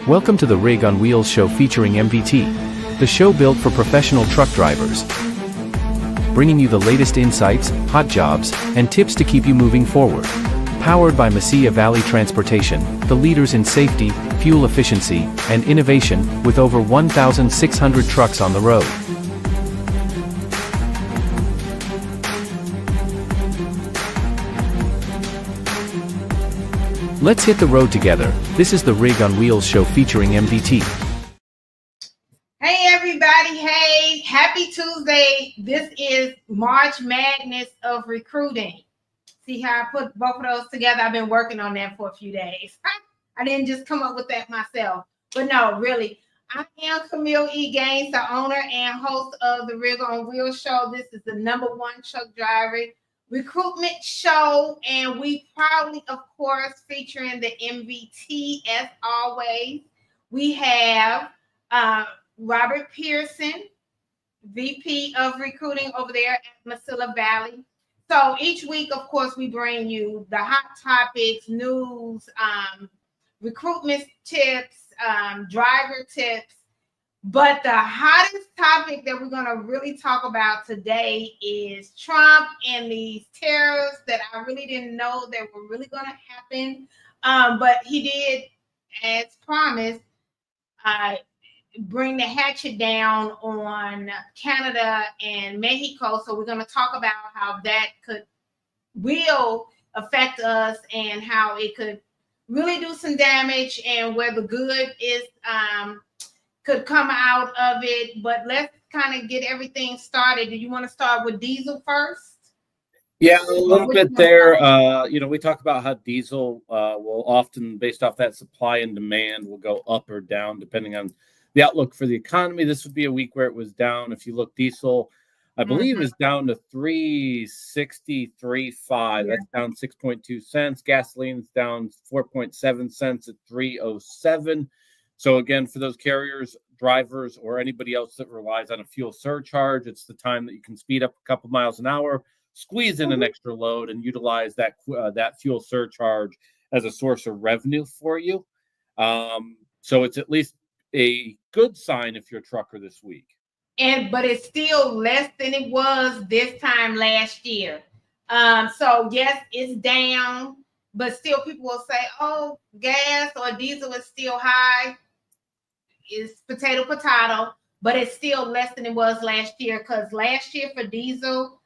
Welcome to the Rig on Wheels show featuring MVT, the show built for professional truck drivers. Bringing you the latest insights, hot jobs, and tips to keep you moving forward. Powered by Mesilla Valley Transportation, the leaders in safety, fuel efficiency, and innovation, with over 1,600 trucks on the road. Let's hit the road together. This is the Rig on Wheels show featuring MVT. Hey everybody, hey, happy Tuesday. This is March Madness of recruiting. See how I put both of those together? I've been working on that for a few days. I didn't just come up with that myself. But no, really, I am Kameel E, the owner and host of the Rig on Wheels show. This is the #1 truck driver recruitment show, and we proudly, of course, featuring the MVT as always. We have Robert Pierson, VP of recruiting over there at Mesilla Valley. So each week, of course, we bring you the hot topics, news, recruitment tips, driver tips. But the hottest topic that we're going to really talk about today is Trump and these tariffs that I really didn't know that were really going to happen. But he did, as promised, bring the hatchet down on Canada and Mexico. So we're going to talk about how that will affect us and how it could really do some damage and where the good is could come out of it. But let's kind of get everything started. Do you want to start with diesel first? Yeah, a little bit there. We talk about how diesel will often, based off that supply and demand, will go up or down depending on the outlook for the economy. This would be a week where it was down. If you look, diesel, I believe, is down to $3.63.5. That's down 6.2 cents. Gasoline's down 4.7 cents at 3.07. So again, for those carriers, drivers, or anybody else that relies on a fuel surcharge, it's the time that you can speed up a couple miles an hour, squeeze in an extra load, and utilize that fuel surcharge as a source of revenue for you. So it's at least a good sign if you're a trucker this week. But it's still less than it was this time last year. So yes, it's down, but still people will say, oh, gas or diesel is still high. It's potato, but it's still less than it was last year, because last year for diesel,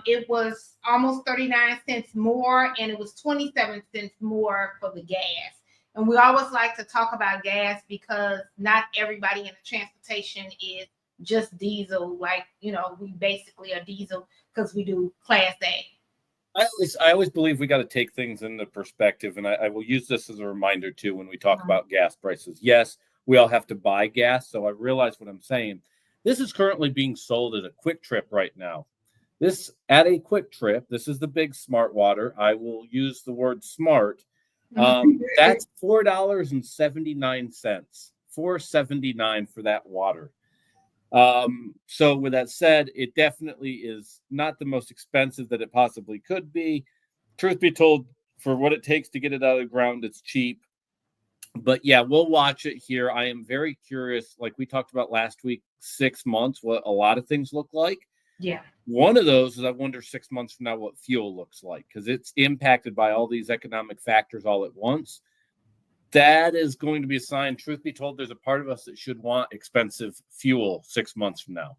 it was almost 39 cents more, and it was 27 cents more for the gas. And we always like to talk about gas because not everybody in the transportation is just diesel. Like, we basically are diesel because we do Class A. I always believe we got to take things into perspective, and I will use this as a reminder too when we talk about gas prices. Yes, we all have to buy gas, so I realize what I'm saying. This is currently being sold at a Quick Trip right now. At a Quick Trip, this is the big smart water. I will use the word smart. That's $4.79. $4.79 for that water. So with that said, it definitely is not the most expensive that it possibly could be. Truth be told, for what it takes to get it out of the ground, it's cheap. But yeah, we'll watch it here. I am very curious, like we talked about last week, 6 months, what a lot of things look like. Yeah. One of those is I wonder 6 months from now what fuel looks like, because it's impacted by all these economic factors all at once. That is going to be a sign. Truth be told, there's a part of us that should want expensive fuel 6 months from now.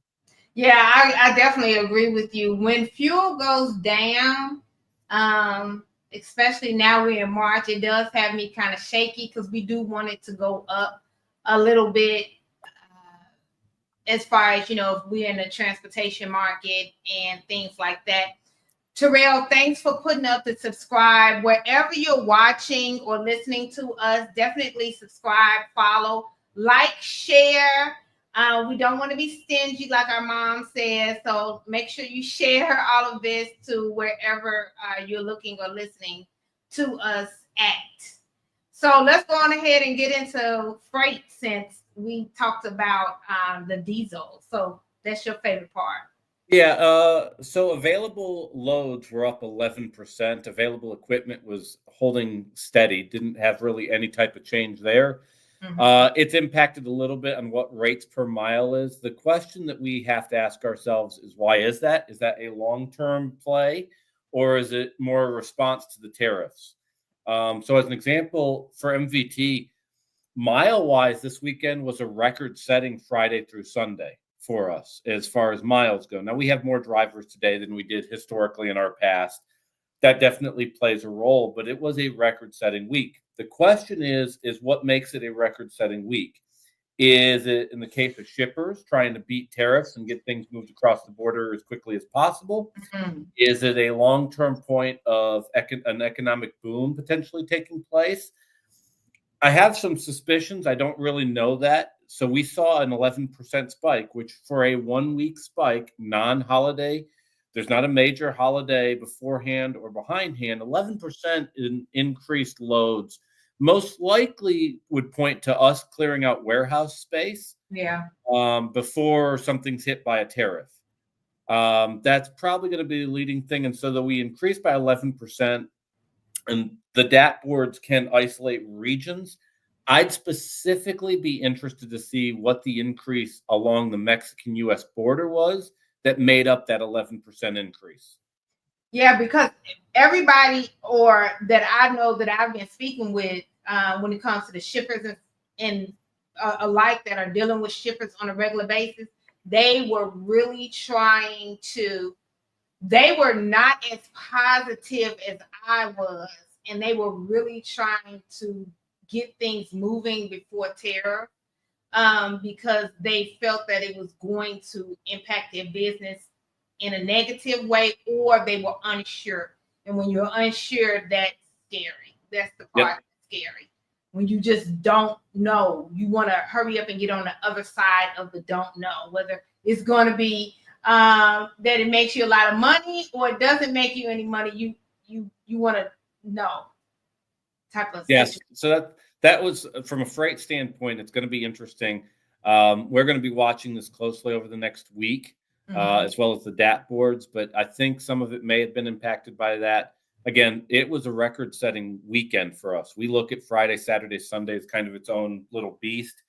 Yeah, I definitely agree with you. When fuel goes down, especially now we're in March, it does have me kind of shaky because we do want it to go up a little bit as far as, if we're in the transportation market and things like that. Terrell, thanks for putting up the subscribe. Wherever you're watching or listening to us, definitely subscribe, follow, like, share. We don't want to be stingy like our mom says, so make sure you share all of this to wherever you're looking or listening to us at. So let's go on ahead and get into freight, since we talked about the diesel. So that's your favorite part. Yeah, so available loads were up 11%. Available equipment was holding steady, didn't have really any type of change there. It's impacted a little bit on what rates per mile is. The question that we have to ask ourselves is, why is that? Is that a long-term play, or is it more a response to the tariffs? So as an example, for MVT, mile-wise, this weekend was a record-setting Friday through Sunday for us as far as miles go. Now, we have more drivers today than we did historically in our past. That definitely plays a role, but it was a record-setting week. The question is what makes it a record-setting week? Is it, in the case of shippers, trying to beat tariffs and get things moved across the border as quickly as possible? Is it a long-term point of an economic boom potentially taking place? I have some suspicions. I don't really know that. So we saw an 11% spike, which for a 1 week spike, non-holiday, there's not a major holiday beforehand or behindhand, 11% in increased loads most likely would point to us clearing out warehouse space before something's hit by a tariff. That's probably going to be the leading thing. And so that we increased by 11%, and the DAT boards can isolate regions. I'd specifically be interested to see what the increase along the Mexican-U.S. border was that made up that 11% increase. Yeah, because everybody or that I know that I've been speaking with when it comes to the shippers and alike that are dealing with shippers on a regular basis, they were really trying to, they were not as positive as I was, and they were really trying to get things moving before tariff because they felt that it was going to impact their business in a negative way, or they were unsure. And when you're unsure, that's scary. That's the part that's scary. When you just don't know, you want to hurry up and get on the other side of the don't know, whether it's going to be that it makes you a lot of money or it doesn't make you any money. You want to know type of situation. So that was from a freight standpoint. It's going to be interesting. We're going to be watching this closely over the next week. As well as the DAT boards, but I think some of it may have been impacted by that. Again, it was a record-setting weekend for us. We look at Friday, Saturday, Sunday as kind of its own little beast.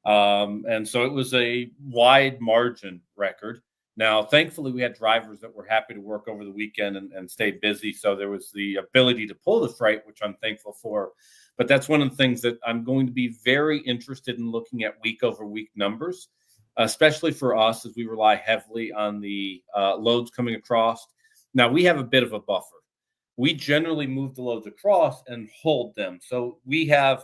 And so it was a wide margin record. Now, thankfully, we had drivers that were happy to work over the weekend and stay busy. So there was the ability to pull the freight, which I'm thankful for. But that's one of the things that I'm going to be very interested in looking at week-over-week numbers, especially for us as we rely heavily on the loads coming across. Now, we have a bit of a buffer. We generally move the loads across and hold them. So we have,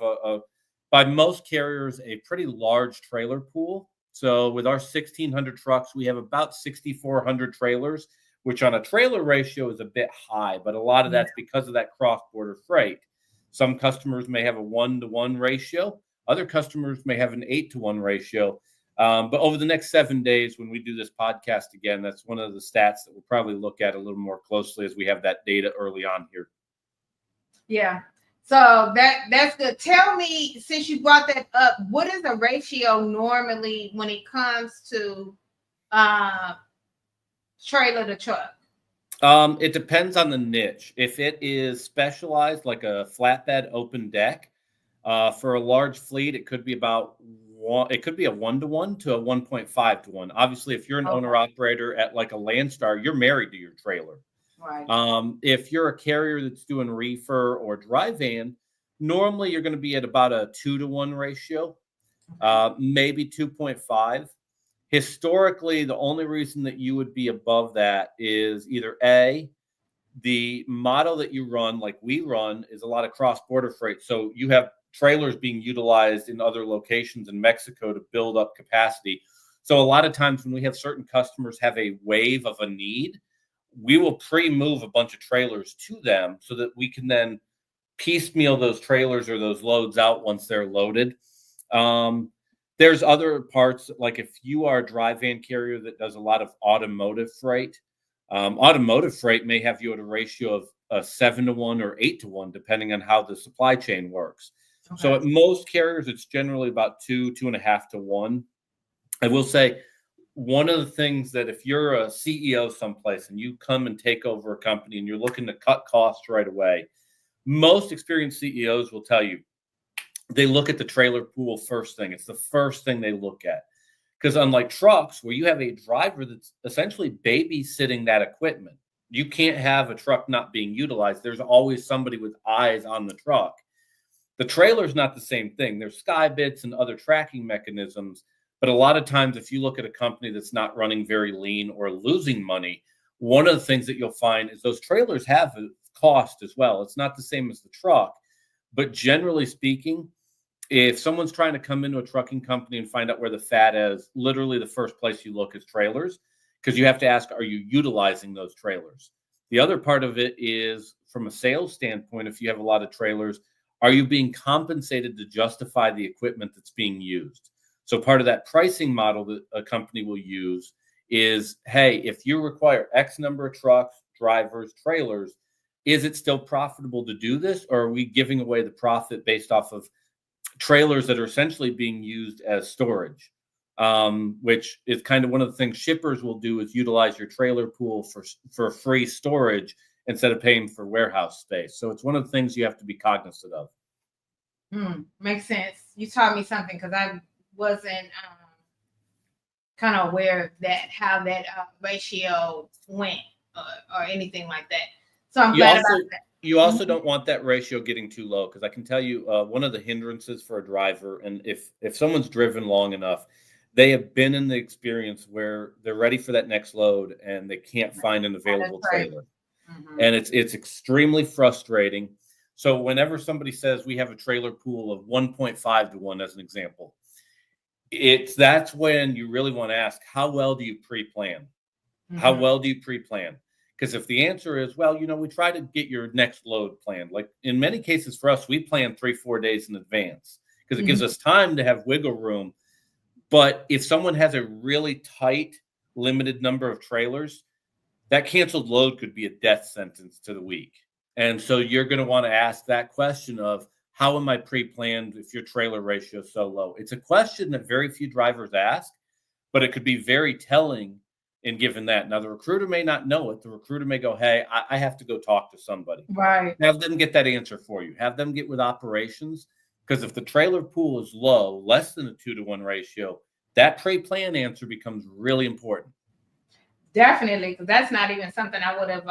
by most carriers, a pretty large trailer pool. So with our 1,600 trucks, we have about 6,400 trailers, which on a trailer ratio is a bit high, but a lot of that's because of that cross-border freight. Some customers may have a 1-to-1 ratio. Other customers may have an 8-to-1 ratio. But over the next 7 days, when we do this podcast again, that's one of the stats that we'll probably look at a little more closely as we have that data early on here. Yeah. So that's good. Tell me, since you brought that up, what is the ratio normally when it comes to trailer to truck? It depends on the niche. If it is specialized, like a flatbed open deck, for a large fleet, it could be about it could be a 1-to-1 to a 1.5-to-1. Obviously, if you're an owner operator at like a Landstar, you're married to your trailer. Right. If you're a carrier that's doing reefer or dry van, normally you're going to be at about a 2-to-1 ratio, maybe 2.5. Historically, the only reason that you would be above that is either A, the model that you run, like we run, is a lot of cross-border freight. So you have trailers being utilized in other locations in Mexico to build up capacity. So a lot of times when we have certain customers have a wave of a need, we will pre-move a bunch of trailers to them so that we can then piecemeal those trailers or those loads out once they're loaded. There's other parts, like if you are a dry van carrier that does a lot of automotive freight, automotive freight may have you at a ratio of a 7-to-1 or 8-to-1, depending on how the supply chain works. Okay. So at most carriers, it's generally about 2.5-to-1. I will say one of the things that if you're a CEO someplace and you come and take over a company and you're looking to cut costs right away, most experienced CEOs will tell you, they look at the trailer pool first thing. It's the first thing they look at. Because unlike trucks, where you have a driver that's essentially babysitting that equipment, you can't have a truck not being utilized. There's always somebody with eyes on the truck. The trailer's not the same thing. There's sky bits and other tracking mechanisms. But a lot of times, if you look at a company that's not running very lean or losing money, one of the things that you'll find is those trailers have a cost as well. It's not the same as the truck. But generally speaking, if someone's trying to come into a trucking company and find out where the fat is, literally the first place you look is trailers, because you have to ask, are you utilizing those trailers? The other part of it is from a sales standpoint, if you have a lot of trailers, are you being compensated to justify the equipment that's being used? So part of that pricing model that a company will use is, hey, if you require X number of trucks, drivers, trailers, is it still profitable to do this? Or are we giving away the profit based off of trailers that are essentially being used as storage, which is kind of one of the things shippers will do, is utilize your trailer pool for free storage instead of paying for warehouse space. So it's one of the things you have to be cognizant of. Makes sense. You taught me something, because I wasn't kind of aware of that, how that ratio went or anything like that. So I'm glad about that. You also don't want that ratio getting too low, because I can tell you one of the hindrances for a driver, and if someone's driven long enough, they have been in the experience where they're ready for that next load and they can't find an available trailer. And it's extremely frustrating. So whenever somebody says we have a trailer pool of 1.5 to 1, as an example, that's when you really want to ask, how well do you pre-plan? How well do you pre-plan? Because if the answer is, well, we try to get your next load planned. Like in many cases for us, we plan 3-4 days in advance, because it gives us time to have wiggle room. But if someone has a really tight, limited number of trailers, that canceled load could be a death sentence to the week. And so you're going to want to ask that question of, how am I pre-planned if your trailer ratio is so low? It's a question that very few drivers ask, but it could be very telling in given that. Now, the recruiter may not know it. The recruiter may go, hey, I have to go talk to somebody. Right. Have them get that answer for you. Have them get with operations, because if the trailer pool is low, less than a 2-to-1 ratio, that pre-plan answer becomes really important. Definitely, because that's not even something I would have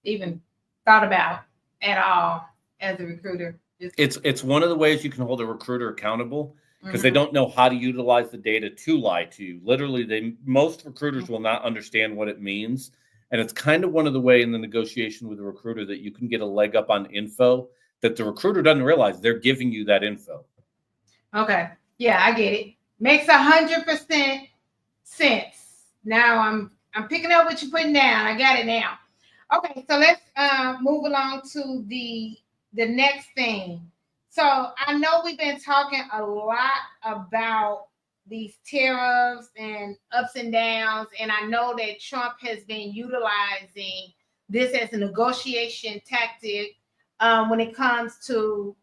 even thought about at all as a recruiter. It's one of the ways you can hold a recruiter accountable, because they don't know how to utilize the data to lie to you. Literally, most recruiters will not understand what it means. And it's kind of one of the way in the negotiation with a recruiter that you can get a leg up on info that the recruiter doesn't realize they're giving you that info. Okay. Yeah, I get it. Makes 100% sense. Now I'm picking up what you're putting down. I got it now. Okay, so let's move along to the next thing. So I know we've been talking a lot about these tariffs and ups and downs, and I know that Trump has been utilizing this as a negotiation tactic when it comes to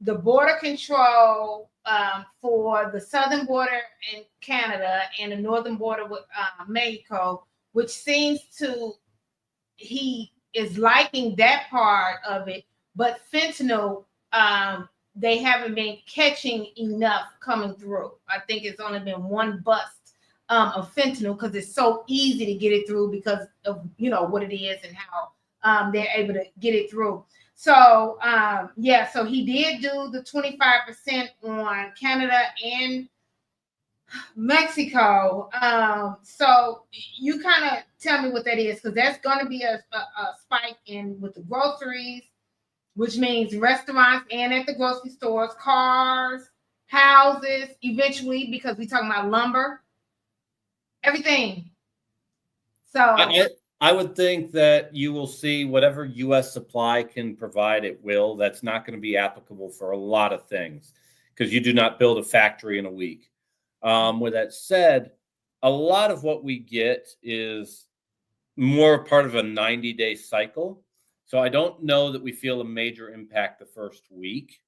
the border control for the southern border in Canada and the northern border with Mexico, which seems to, he is liking that part of it, but fentanyl, they haven't been catching enough coming through. I think it's only been one bust of fentanyl, because it's so easy to get it through because of what it is and how they're able to get it through. So so he did do the 25% on Canada and Mexico. So you kind of tell me what that is, because that's going to be a spike in with the groceries, which means restaurants and at the grocery stores, cars, houses, eventually, because we're talking about lumber, everything. So I would think that you will see whatever U.S. supply can provide, it will. That's not going to be applicable for a lot of things, because you do not build a factory in a week. With that said, a lot of what we get is more part of a 90-day cycle. So I don't know that we feel a major impact the first week.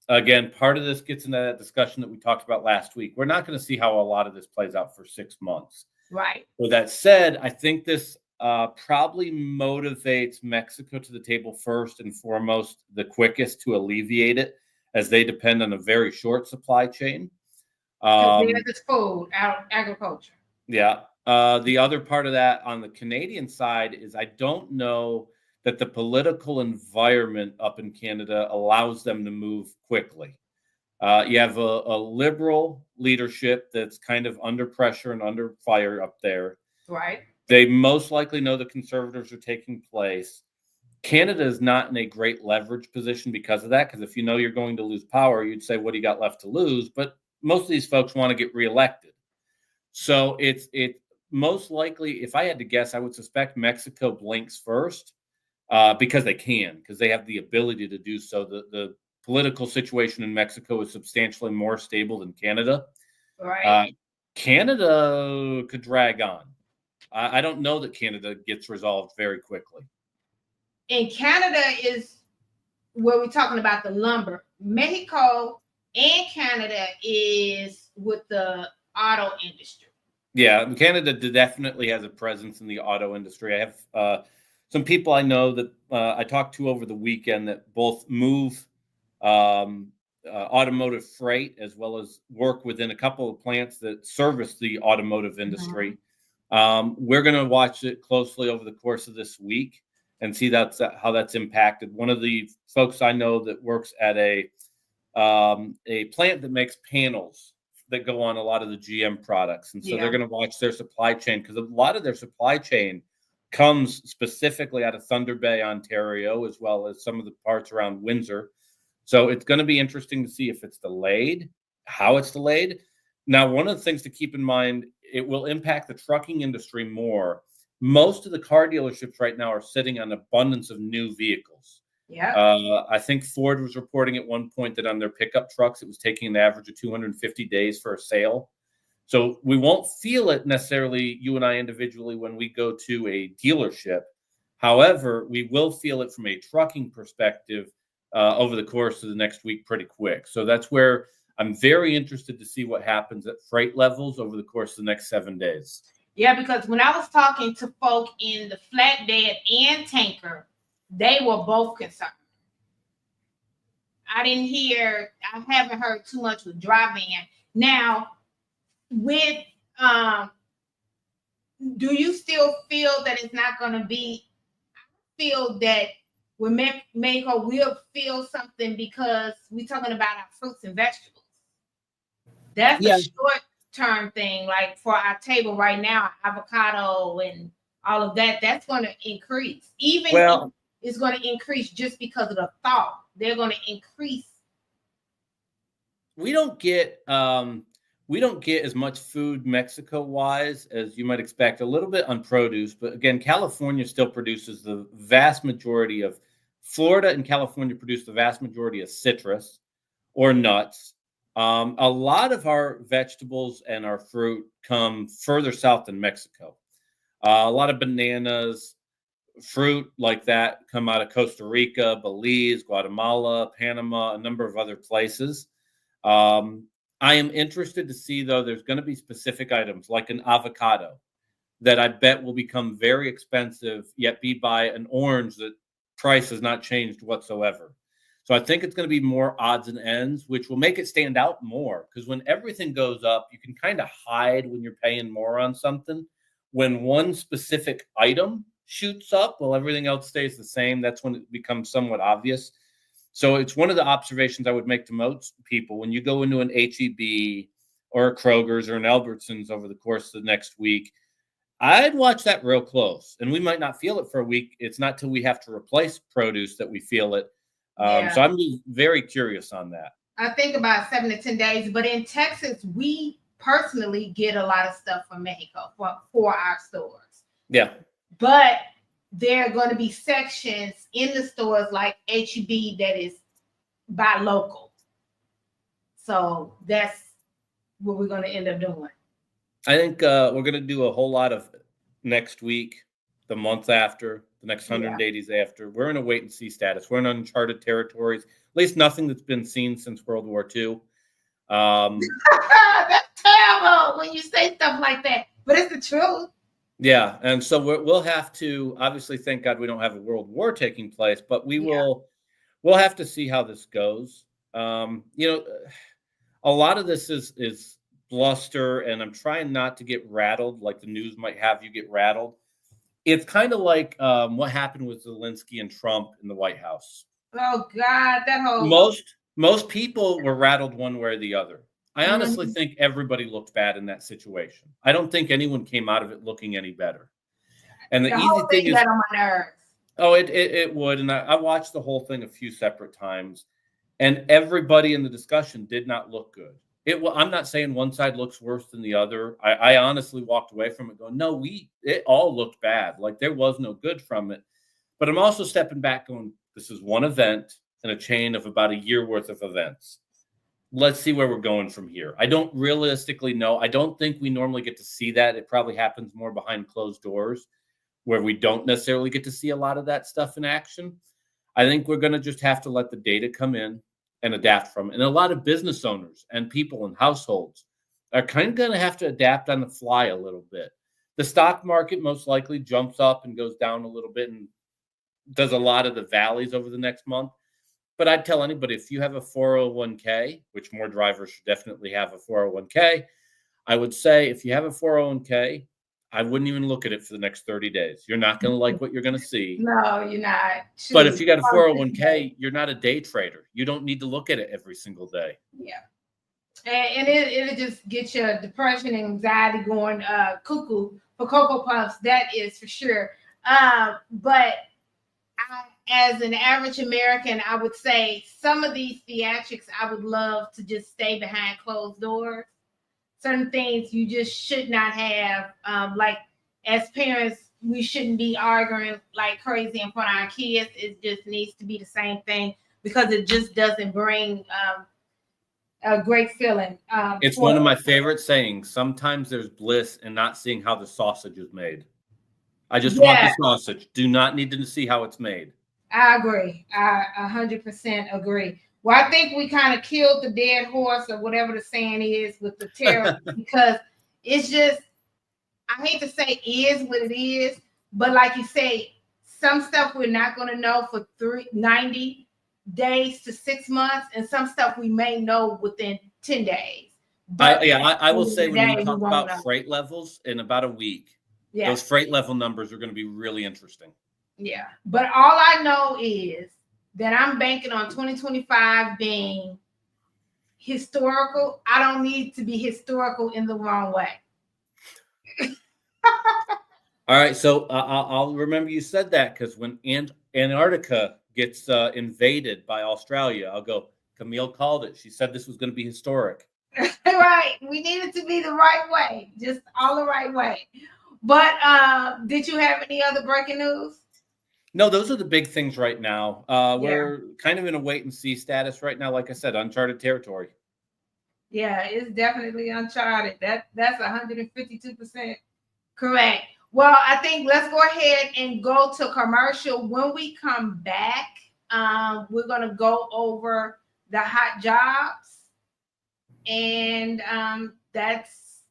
Again, part of this gets into that discussion that we talked about last week. We're not going to see how a lot of this plays out for 6 months. Right. With that said, I think this probably motivates Mexico to the table first and foremost, the quickest to alleviate it. as they depend on a very short supply chain. There's this food, agriculture. Yeah. The other part of that on the Canadian side is I don't know that the political environment up in Canada allows them to move quickly. You have a liberal leadership that's kind of under pressure and under fire up there. Right. They most likely know the Conservatives are taking place. Canada is not in a great leverage position because of that, because if you know you're going to lose power, you'd say, what do you got left to lose? But most of these folks want to get reelected. So it's most likely, if I had to guess, I would suspect Mexico blinks first because they have the ability to do so. The political situation in Mexico is substantially more stable than Canada. Right. Canada could drag on. I don't know that Canada gets resolved very quickly. And Canada is where we're talking about the lumber. Mexico and Canada is with the auto industry. Yeah, Canada definitely has a presence in the auto industry. I have some people I know that I talked to over the weekend that both move automotive freight as well as work within a couple of plants that service the automotive industry. We're going to watch it closely over the course of this week and see how that's impacted. One of the folks I know that works at a plant that makes panels that go on a lot of the GM products. And so they're going to watch their supply chain, because a lot of their supply chain comes specifically out of Thunder Bay, Ontario, as well as some of the parts around Windsor. So it's going to be interesting to see if it's delayed, how it's delayed. Now, one of the things to keep in mind, it will impact the trucking industry more. Most of the car dealerships right now are sitting on abundance of new vehicles. Yeah. I think Ford was reporting at one point that on their pickup trucks, it was taking an average of 250 days for a sale. So we won't feel it necessarily, you and I individually, when we go to a dealership. However, we will feel it from a trucking perspective over the course of the next week pretty quick. So that's where I'm very interested to see what happens at freight levels over the course of the next 7 days. Yeah, because when I was talking to folk in the flatbed and tanker, they were both concerned. I haven't heard too much with dry van. Now, with do you still feel that it's not going to be? I feel that with Mexico, we'll feel something because we're talking about our fruits and vegetables. That's a short-term thing. Like for our table right now, avocado and all of that, that's going to increase. It's going to increase just because of the thought. They're going to increase. We don't get as much food Mexico-wise as you might expect. A little bit on produce, but again, California still produces the vast majority of. Florida and California produce the vast majority of citrus or nuts. A lot of our vegetables and our fruit come further south than Mexico. A lot of bananas, fruit like that come out of Costa Rica, Belize, Guatemala, Panama, a number of other places. I am interested to see, though, there's going to be specific items like an avocado that I bet will become very expensive, yet be by an orange that price has not changed whatsoever. So I think it's going to be more odds and ends, which will make it stand out more, because when everything goes up, you can kind of hide when you're paying more on something. When one specific item shoots up while everything else stays the same, that's when it becomes somewhat obvious. So it's one of the observations I would make to most people when you go into an H-E-B or a Kroger's or an Albertsons over the course of the next week. I'd watch that real close, and we might not feel it for a week. It's not till we have to replace produce that we feel it. So I'm very curious on that. I think about 7 to 10 days, but in Texas, we personally get a lot of stuff from Mexico for our stores. Yeah. But there are going to be sections in the stores like H-E-B that is buy local. So that's what we're going to end up doing. I think we're going to do a whole lot of next week, the month after, the next 180 days after. We're in a wait and see status. We're in uncharted territories, at least nothing that's been seen since World War II. That's terrible when you say stuff like that, but it's the truth. Yeah, and so we'll have to, obviously, thank God we don't have a world war taking place, but we'll have to see how this goes. You know, a lot of this is bluster, and I'm trying not to get rattled like the news might have you get rattled. It's kind of like what happened with Zelensky and Trump in the White House. Oh God, that whole Most people were rattled one way or the other. I honestly Mhm. think everybody looked bad in that situation. I don't think anyone came out of it looking any better. And the the easy whole thing thing is, got on my nerves. oh, it would. And I watched the whole thing a few separate times, and everybody in the discussion did not look good. I'm not saying one side looks worse than the other. I honestly walked away from it going, no, it all looked bad. Like there was no good from it. But I'm also stepping back going, this is one event in a chain of about a year worth of events. Let's see where we're going from here. I don't realistically know. I don't think we normally get to see that. It probably happens more behind closed doors where we don't necessarily get to see a lot of that stuff in action. I think we're going to just have to let the data come in and adapt from it. And a lot of business owners and people and households are kind of going to have to adapt on the fly a little bit. The stock market most likely jumps up and goes down a little bit and does a lot of the valleys over the next month. But I'd tell anybody, if you have a 401k, which more drivers should definitely have a 401k, I would say if you have a 401k, I wouldn't even look at it for the next 30 days. You're not going to like what you're going to see. No, you're not. But if Shoot. you got a 401k, you're not a day trader. You don't need to look at it every single day. Yeah. And it'll just get your depression and anxiety going cuckoo for Cocoa Puffs. That is for sure. But as an average American, I would say some of these theatrics I would love to just stay behind closed doors. Certain things you just should not have. Like as parents, we shouldn't be arguing like crazy in front of our kids. It just needs to be the same thing because it just doesn't bring a great feeling. It's one of my favorite sayings. Sometimes there's bliss in not seeing how the sausage is made. I just want the sausage. Do not need to see how it's made. I agree. I 100% agree. Well, I think we kind of killed the dead horse or whatever the saying is with the tariff because it's just, I hate to say is what it is, but like you say, some stuff we're not going to know for 90 days to 6 months, and some stuff we may know within 10 days. But I will say when we talk about freight levels in about a week, those freight level numbers are going to be really interesting. Yeah. But all I know is that I'm banking on 2025 being historical. I don't need to be historical in the wrong way. All right. So I'll remember you said that because when Antarctica gets invaded by Australia, I'll go, Kameel called it. She said this was going to be historic. Right. We need it to be the right way, just all the right way. But did you have any other breaking news? No, those are the big things right now. We're kind of in a wait and see status right now. Like I said, uncharted territory. Yeah, it's definitely uncharted. That's 152% correct. Well, I think let's go ahead and go to commercial. When we come back, we're going to go over the hot jobs. And that's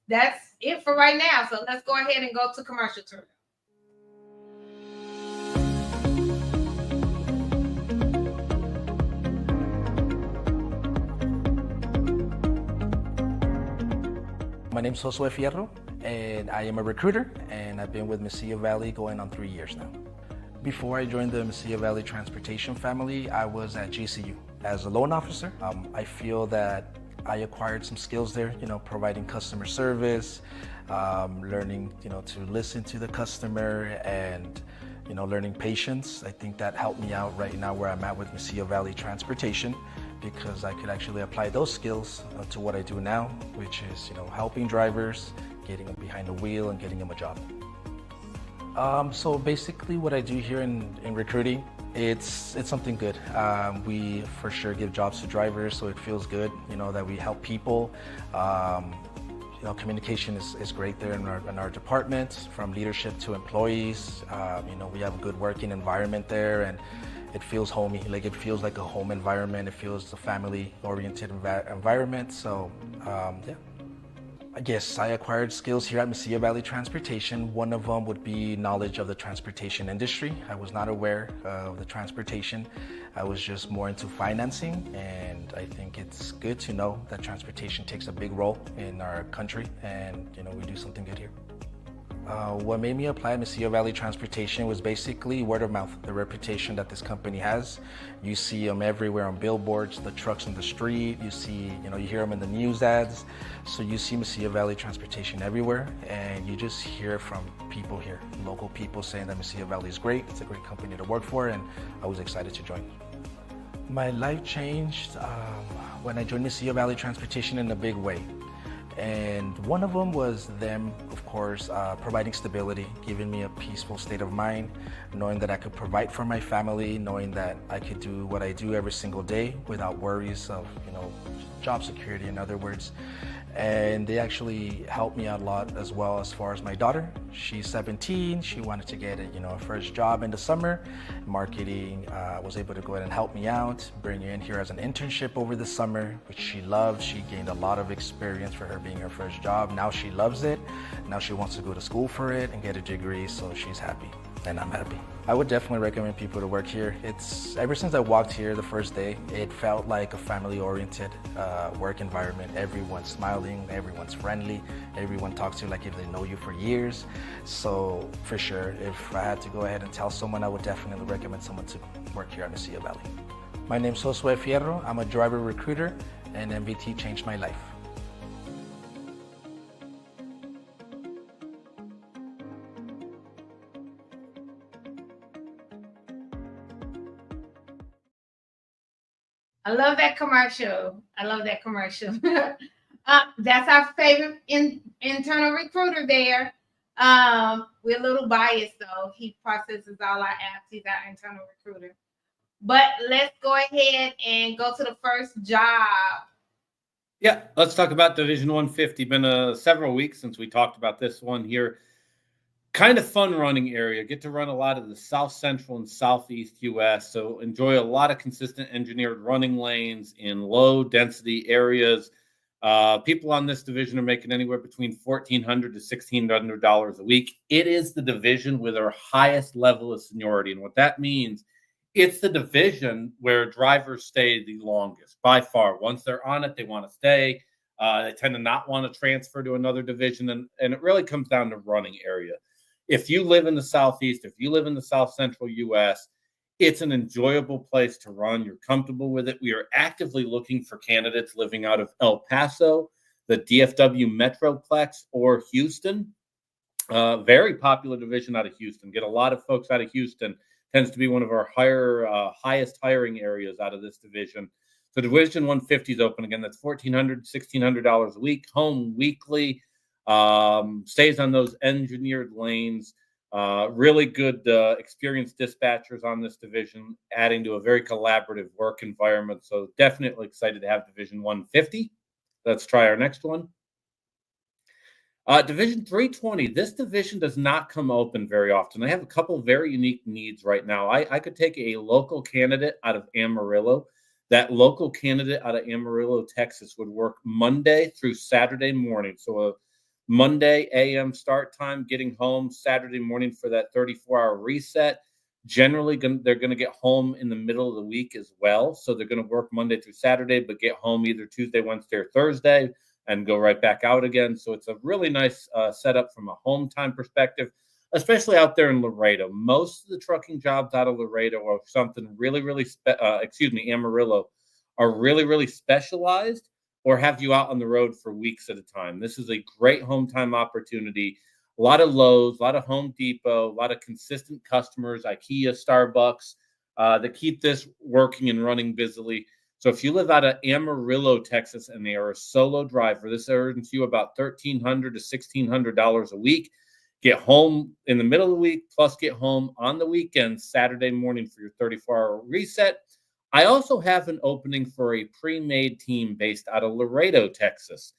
it for right now. So let's go ahead and go to commercial turn. My name is Josue Fierro, and I am a recruiter, and I've been with Mesilla Valley going on 3 years now. Before I joined the Mesilla Valley Transportation family, I was at GCU as a loan officer. I feel that I acquired some skills there, providing customer service, learning, to listen to the customer and, learning patience. I think that helped me out right now where I'm at with Mesilla Valley Transportation, because I could actually apply those skills to what I do now, which is, helping drivers, getting them behind the wheel and getting them a job. So basically what I do here in recruiting, it's something good. We for sure give jobs to drivers, so it feels good, that we help people. Communication is great there in our department, from leadership to employees. We have a good working environment there, and it feels homey. Like it feels like a home environment. It feels a family-oriented environment. So, yeah. Yes, I acquired skills here at Mesilla Valley Transportation. One of them would be knowledge of the transportation industry. I was not aware of the transportation. I was just more into financing, and I think it's good to know that transportation takes a big role in our country, and we do something good here. What made me apply at Mesilla Valley Transportation was basically word of mouth, the reputation that this company has. You see them everywhere on billboards, the trucks on the street, you hear them in the news ads. So you see Mesilla Valley Transportation everywhere, and you just hear from people here, local people saying that Mesilla Valley is great, it's a great company to work for, and I was excited to join. My life changed when I joined Mesilla Valley Transportation in a big way. And one of them was them, of course, providing stability, giving me a peaceful state of mind, knowing that I could provide for my family, knowing that I could do what I do every single day without worries of, job security, in other words. And they actually helped me out a lot as well as far as my daughter. She's 17. She wanted to get a first job in the summer. Marketing was able to go ahead and help me out, bring her in here as an internship over the summer, which she loved. She gained a lot of experience for her being her first job. Now she loves it. Now she wants to go to school for it and get a degree, so she's happy, and I'm happy. I would definitely recommend people to work here. Ever since I walked here the first day, it felt like a family-oriented work environment. Everyone's smiling, everyone's friendly, everyone talks to you like if they know you for years. So for sure, if I had to go ahead and tell someone, I would definitely recommend someone to work here at Mesilla Valley. My name's Josue Fierro. I'm a driver recruiter, and MVT changed my life. I love that commercial. That's our favorite internal recruiter there. We're a little biased though. He processes all our apps. He's our internal recruiter. But let's go ahead and go to the first job. Yeah, let's talk about Division 150. Been several weeks since we talked about this one here. Kind of fun running area. Get to run a lot of the South Central and Southeast U.S. So enjoy a lot of consistent engineered running lanes in low density areas. People on this division are making anywhere between $1,400 to $1,600 a week. It is the division with our highest level of seniority. And what that means, it's the division where drivers stay the longest by far. Once they're on it, they want to stay. They tend to not want to transfer to another division. And it really comes down to running area. If you live in the Southeast, if you live in the South Central U.S., it's an enjoyable place to run. You're comfortable with it. We are actively looking for candidates living out of El Paso, the DFW Metroplex, or Houston. Very popular division out of Houston. Get a lot of folks out of Houston. Tends to be one of our highest hiring areas out of this division. So Division 150 is open again. That's $1,400, $1,600 a week, home weekly. Stays on those engineered lanes. Really good experienced dispatchers on this division, adding to a very collaborative work environment. So definitely excited to have Division 150. Let's try our next one. Division 320. This division does not come open very often. I have a couple of very unique needs right now. I could take a local candidate out of Amarillo. That local candidate out of Amarillo, Texas would work Monday through Saturday morning. So a Monday a.m. start time, getting home Saturday morning for that 34-hour reset. Generally, they're going to get home in the middle of the week as well. So they're going to work Monday through Saturday, but get home either Tuesday, Wednesday, or Thursday and go right back out again. So it's a really nice setup from a home time perspective, especially out there in Laredo. Most of the trucking jobs out of Laredo or something Amarillo are really, really specialized, or have you out on the road for weeks at a time. This is a great home time opportunity. A lot of Lowe's, a lot of Home Depot, a lot of consistent customers, IKEA, Starbucks, that keep this working and running busily. So if you live out of Amarillo, Texas, and they are a solo driver, this earns you about $1,300 to $1,600 a week. Get home in the middle of the week, plus get home on the weekend, Saturday morning for your 34-hour reset. I also have an opening for a pre-made team based out of Laredo, Texas.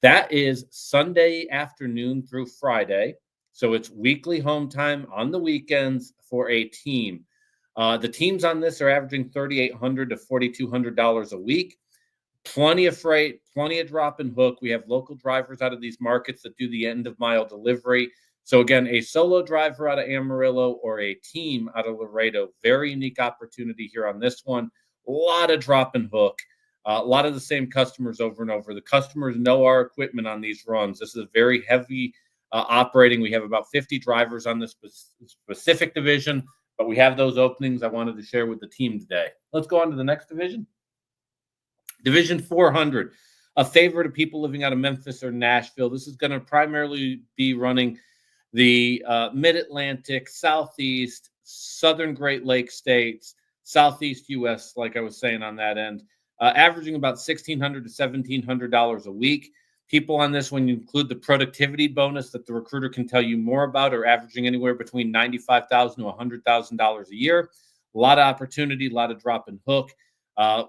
That is Sunday afternoon through Friday. So it's weekly home time on the weekends for a team. The teams on this are averaging $3,800 to $4,200 a week. Plenty of freight, plenty of drop and hook. We have local drivers out of these markets that do the end of mile delivery. So again, a solo driver out of Amarillo or a team out of Laredo, very unique opportunity here on this one. A lot of drop and hook, a lot of the same customers over and over. The customers know our equipment on these runs. This is a very heavy operating. We have about 50 drivers on this specific division, but we have those openings I wanted to share with the team today. Let's go on to the next division. Division 400, a favorite of people living out of Memphis or Nashville. This is going to primarily be running the Mid-Atlantic, Southeast, Southern Great Lakes states, Southeast U.S., like I was saying on that end, averaging about $1,600 to $1,700 a week. People on this, when you include the productivity bonus that the recruiter can tell you more about, are averaging anywhere between $95,000 to $100,000 a year. A lot of opportunity, a lot of drop and hook.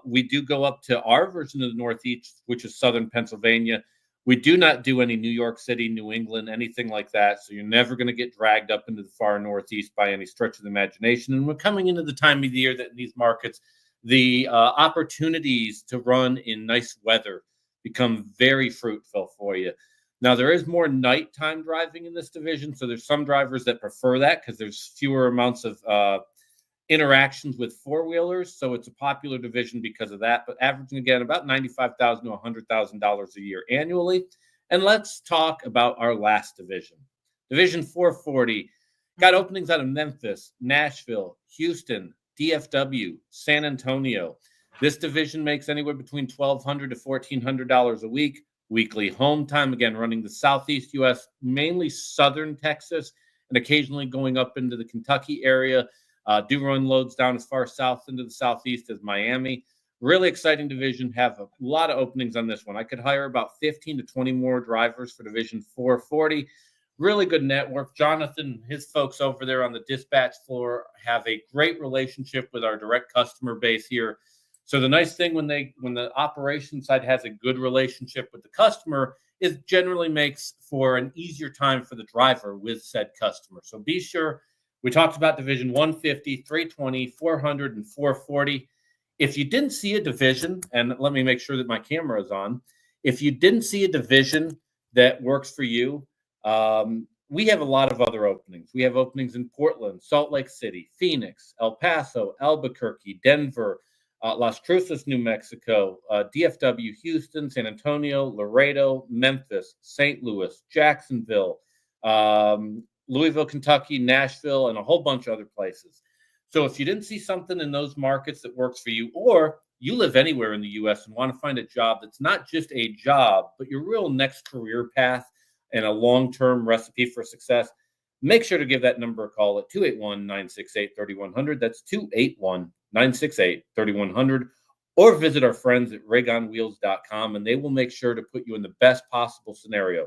We do go up to our version of the Northeast, which is Southern Pennsylvania. We do not do any New York City, New England, anything like that. So you're never going to get dragged up into the far Northeast by any stretch of the imagination. And we're coming into the time of the year that in these markets, the opportunities to run in nice weather become very fruitful for you. Now, there is more nighttime driving in this division. So there's some drivers that prefer that because there's fewer amounts of interactions with four-wheelers. So it's a popular division because of that, but averaging again about $95,000 to $100,000 a year annually. And let's talk about our last division. Division 440 got openings out of Memphis, Nashville, Houston, DFW, San Antonio. This division makes anywhere between $1,200 to $1,400 a week. Weekly home time, again, running the Southeast U.S., mainly Southern Texas, and occasionally going up into the Kentucky area. Do run loads down as far south into the Southeast as Miami. Really exciting division. Have a lot of openings on this one. I could hire about 15 to 20 more drivers for Division 440. Really good network. Jonathan and his folks over there on the dispatch floor have a great relationship with our direct customer base here. So the nice thing when the operations side has a good relationship with the customer is generally makes for an easier time for the driver with said customer. So be sure. We talked about Division 150, 320, 400, and 440. If you didn't see a division, and let me make sure that my camera is on, if you didn't see a division that works for you, we have a lot of other openings. We have openings in Portland, Salt Lake City, Phoenix, El Paso, Albuquerque, Denver, Las Cruces, New Mexico, DFW, Houston, San Antonio, Laredo, Memphis, St. Louis, Jacksonville, Louisville, Kentucky, Nashville, and a whole bunch of other places. So if you didn't see something in those markets that works for you, or you live anywhere in the U.S. and want to find a job that's not just a job, but your real next career path and a long-term recipe for success, make sure to give that number a call at 281-968-3100. That's 281-968-3100. Or visit our friends at RaygonWheels.com, and they will make sure to put you in the best possible scenario.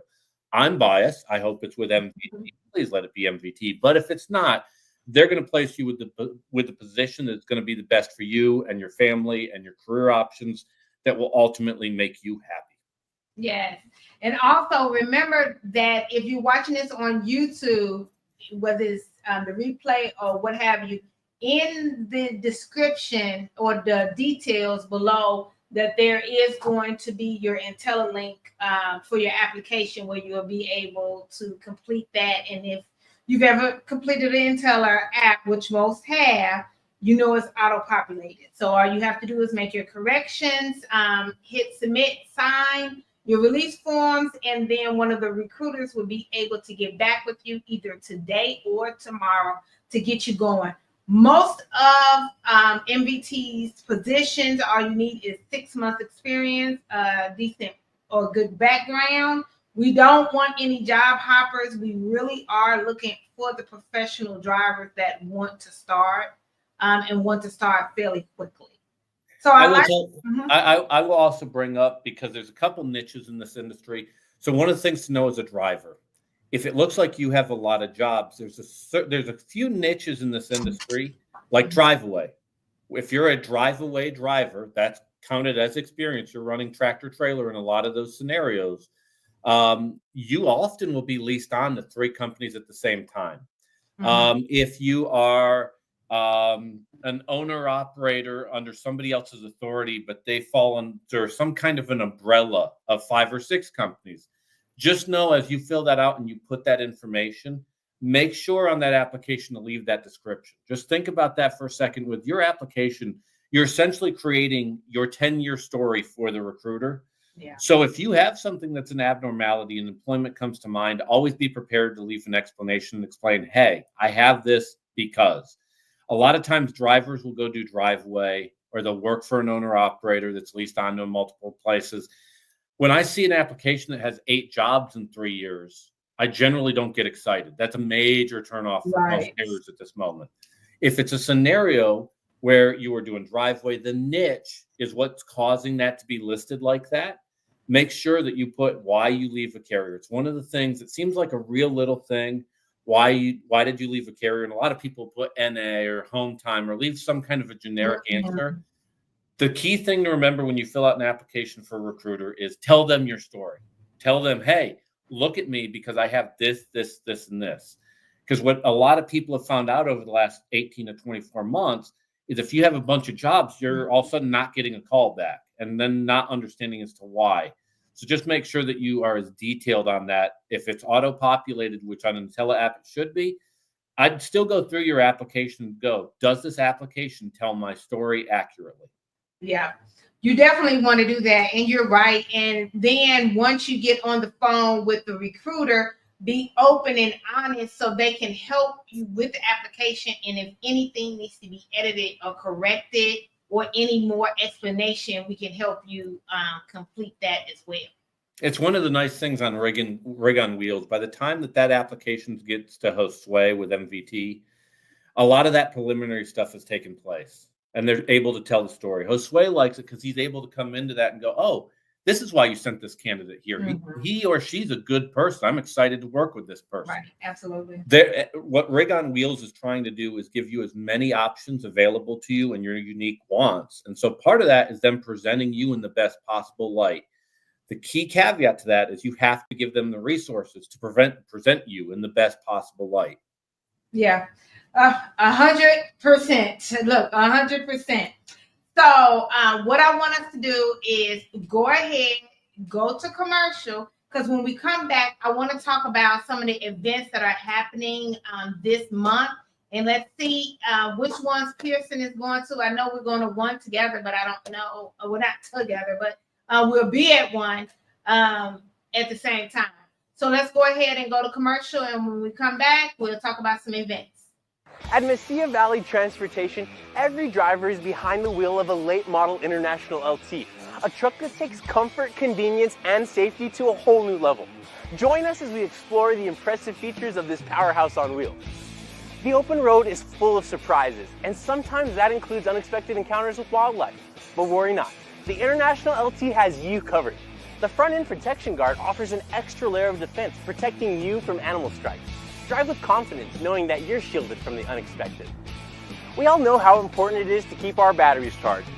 I'm biased. I hope it's with MVT. Please let it be MVT. But if it's not, they're going to place you with the position that's going to be the best for you and your family and your career options that will ultimately make you happy. Yes. And also remember that if you're watching this on YouTube, whether it's the replay or what have you, in the description or the details below, that there is going to be your IntelliLink for your application where you'll be able to complete that. And if you've ever completed the Inteller app, which most have, you know it's auto-populated. So all you have to do is make your corrections, hit submit, sign your release forms, and then one of the recruiters will be able to get back with you either today or tomorrow to get you going. Most of MVT's positions, all you need is 6 months experience, decent or good background. We don't want any job hoppers. We really are looking for the professional drivers that want to start and want to start fairly quickly. So I will also bring up, because there's a couple niches in this industry. So one of the things to know as a driver, if it looks like you have a lot of jobs, there's a few niches in this industry, like drive-away. If you're a drive-away driver, that's counted as experience. You're running tractor trailer in a lot of those scenarios. You often will be leased on to 3 companies at the same time. If you are an owner operator under somebody else's authority, but they fall under some kind of an umbrella of 5 or 6 companies. Just know as you fill that out and you put that information, make sure on that application to leave that description. Just think about that for a second. With your application, you're essentially creating your 10-year story for the recruiter. Yeah. So if you have something that's an abnormality and employment comes to mind, always be prepared to leave an explanation and explain, hey, I have this because. A lot of times drivers will go do driveway or they'll work for an owner operator that's leased onto multiple places. When I see an application that has 8 jobs in 3 years, I generally don't get excited. That's a major turnoff for most carriers at this moment. If it's a scenario where you are doing driveway, the niche is what's causing that to be listed like that. Make sure that you put why you leave a carrier. It's one of the things that seems like a real little thing. Why did you leave a carrier? And a lot of people put NA or home time or leave some kind of a generic answer. The key thing to remember when you fill out an application for a recruiter is tell them your story. Tell them, hey, look at me because I have this, this, this, and this. Because what a lot of people have found out over the last 18 to 24 months is if you have a bunch of jobs, you're all of a sudden not getting a call back and then not understanding as to why. So just make sure that you are as detailed on that. If it's auto-populated, which on an Mesilla app it should be, I'd still go through your application and go, does this application tell my story accurately? Yeah, you definitely want to do that. And you're right. And then once you get on the phone with the recruiter, be open and honest so they can help you with the application. And if anything needs to be edited or corrected or any more explanation, we can help you complete that as well. It's one of the nice things on Rig on Wheels. By the time that application gets to Josue with MVT, a lot of that preliminary stuff has taken place. And they're able to tell the story. Josue likes it because he's able to come into that and go, oh, this is why you sent this candidate here. Mm-hmm. He or she's a good person. I'm excited to work with this person. Right, absolutely. What Rig on Wheels is trying to do is give you as many options available to you and your unique wants. And so part of that is them presenting you in the best possible light. The key caveat to that is you have to give them the resources to present you in the best possible light. Yeah. 100%. Look, 100%. So what I want us to do is go ahead, go to commercial, because when we come back, I want to talk about some of the events that are happening this month. And let's see which ones Pierson is going to. I know we're going to one together, but I don't know. We're not together, but we'll be at one at the same time. So let's go ahead and go to commercial. And when we come back, we'll talk about some events. At Mesilla Valley Transportation, every driver is behind the wheel of a late model International LT, a truck that takes comfort, convenience, and safety to a whole new level. Join us as we explore the impressive features of this powerhouse on wheels. The open road is full of surprises, and sometimes that includes unexpected encounters with wildlife. But worry not, the International LT has you covered. The front end protection guard offers an extra layer of defense, protecting you from animal strikes. Drive with confidence, knowing that you're shielded from the unexpected. We all know how important it is to keep our batteries charged.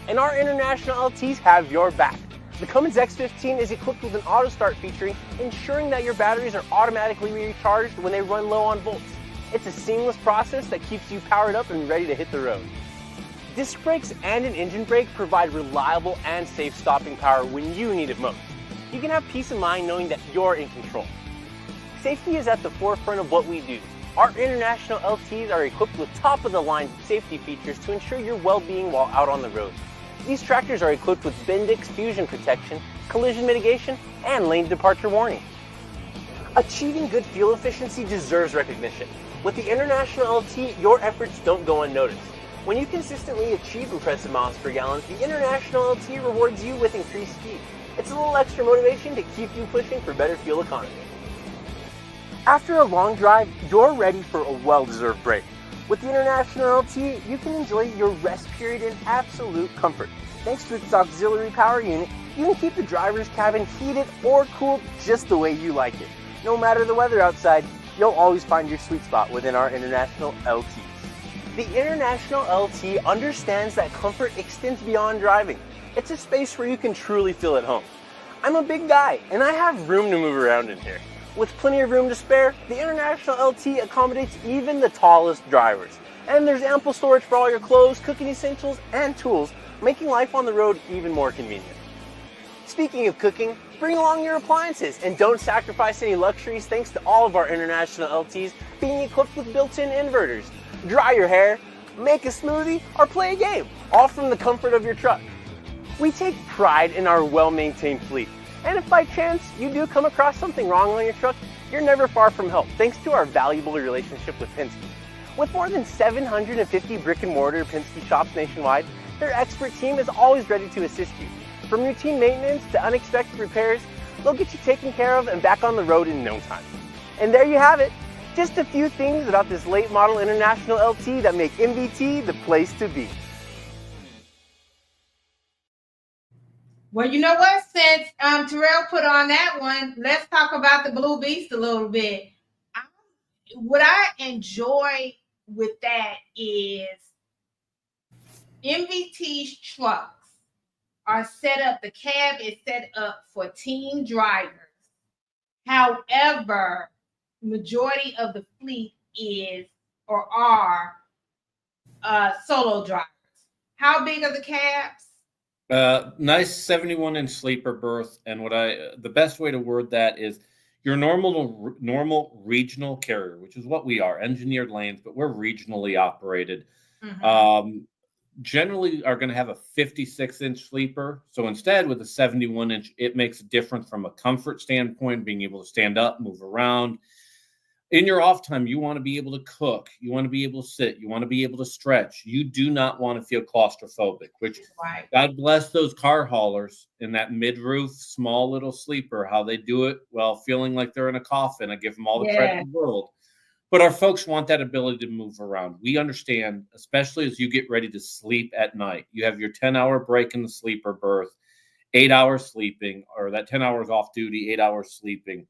And our International LTs have your back. The Cummins X15 is equipped with an auto start feature, ensuring that your batteries are automatically recharged when they run low on volts. It's a seamless process that keeps you powered up and ready to hit the road. Disc brakes and an engine brake provide reliable and safe stopping power when you need it most. You can have peace of mind knowing that you're in control. Safety is at the forefront of what we do. Our International LTs are equipped with top-of-the-line safety features to ensure your well-being while out on the road. These tractors are equipped with Bendix fusion protection, collision mitigation, and lane departure warning. Achieving good fuel efficiency deserves recognition. With the International LT, your efforts don't go unnoticed. When you consistently achieve impressive miles per gallon, the International LT rewards you with increased speed. It's a little extra motivation to keep you pushing for better fuel economy. After a long drive, you're ready for a well-deserved break. With the International LT, you can enjoy your rest period in absolute comfort. Thanks to its auxiliary power unit, you can keep the driver's cabin heated or cooled just the way you like it. No matter the weather outside, you'll always find your sweet spot within our International LTs. The International LT understands that comfort extends beyond driving. It's a space where you can truly feel at home. I'm a big guy, and I have room to move around in here. With plenty of room to spare, the International LT accommodates even the tallest drivers. And there's ample storage for all your clothes, cooking essentials, and tools, making life on the road even more convenient. Speaking of cooking, bring along your appliances and don't sacrifice any luxuries thanks to all of our International LTs being equipped with built-in inverters. Dry your hair, make a smoothie, or play a game, all from the comfort of your truck. We take pride in our well-maintained fleet, and if by chance you do come across something wrong on your truck, you're never far from help thanks to our valuable relationship with Penske. With more than 750 brick-and-mortar Penske shops nationwide, their expert team is always ready to assist you. From routine maintenance to unexpected repairs, they'll get you taken care of and back on the road in no time. And there you have it. Just a few things about this late model International LT that make MVT the place to be. Well, you know what? Since Terrell put on that one, let's talk about the Blue Beast a little bit. What I enjoy with that is MVT's trucks are set up, the cab is set up for team drivers. However, majority of the fleet is or are solo drivers. How big are the cabs? Nice 71-inch sleeper berth, and the best way to word that is your normal regional carrier, which is what we are, engineered lanes, but we're regionally operated. Mm-hmm. Generally are going to have a 56-inch sleeper. So instead, with a 71-inch, it makes a difference from a comfort standpoint, being able to stand up, move around. In your off time, you want to be able to cook. You want to be able to sit. You want to be able to stretch. You do not want to feel claustrophobic, which right. God bless those car haulers in that mid-roof, small little sleeper, how they do it while feeling like they're in a coffin. I give them all the credit in the world. But our folks want that ability to move around. We understand, especially as you get ready to sleep at night. You have your 10-hour break in the sleeper berth, 8 hours sleeping, or that 10 hours off duty, 8 hours sleeping.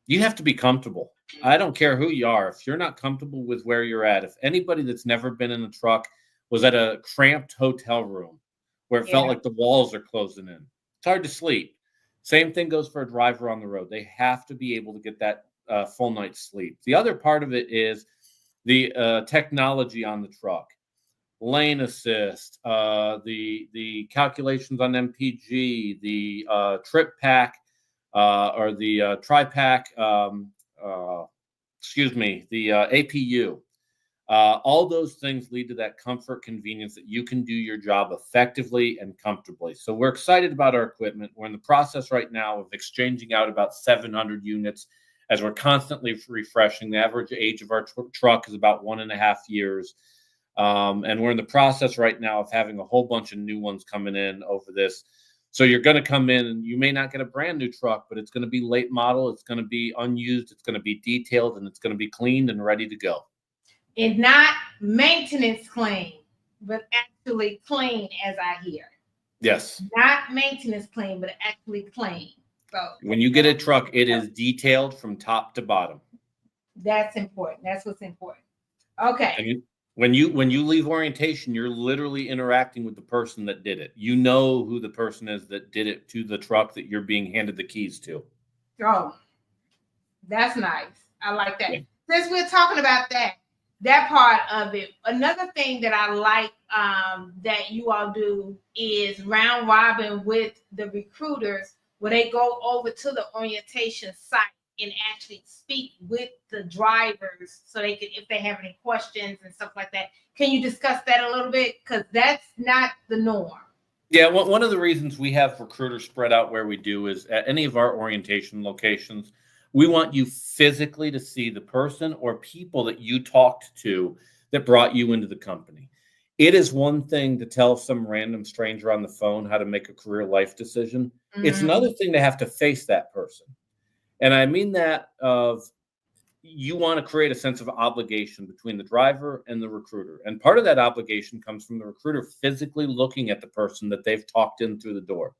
You have to be comfortable. I don't care who you are. If you're not comfortable with where you're at, if anybody that's never been in a truck was at a cramped hotel room where it felt like the walls are closing in, it's hard to sleep. Same thing goes for a driver on the road. They have to be able to get that full night's sleep. The other part of it is the technology on the truck, lane assist, the calculations on MPG, the trip pack or the tri-pack, the APU. All those things lead to that comfort, convenience that you can do your job effectively and comfortably. So we're excited about our equipment. We're in the process right now of exchanging out about 700 units as we're constantly refreshing. The average age of our truck is about 1.5 years. And we're in the process right now of having a whole bunch of new ones coming in over this. So you're going to come in and you may not get a brand new truck, but it's going to be late model. It's going to be unused. It's going to be detailed, and it's going to be cleaned and ready to go. It's not maintenance clean, but actually clean, as I hear. Yes. Not maintenance clean, but actually clean. So when you get a truck, it is detailed from top to bottom. That's important. That's what's important. Okay. And when you leave orientation, you're literally interacting with the person that did it. You know who the person is that did it to the truck that you're being handed the keys to. Oh, that's nice. I like that. Yeah. Since we're talking about that part of it, another thing that I like that you all do is round robin with the recruiters, where they go over to the orientation site and actually speak with the drivers so they can, if they have any questions and stuff like that. Can you discuss that a little bit? Because that's not the norm. Yeah, well, one of the reasons we have recruiters spread out where we do is at any of our orientation locations, we want you physically to see the person or people that you talked to that brought you into the company. It is one thing to tell some random stranger on the phone how to make a career life decision. Mm-hmm. It's another thing to have to face that person. And I mean that you want to create a sense of obligation between the driver and the recruiter. And part of that obligation comes from the recruiter physically looking at the person that they've talked in through the door.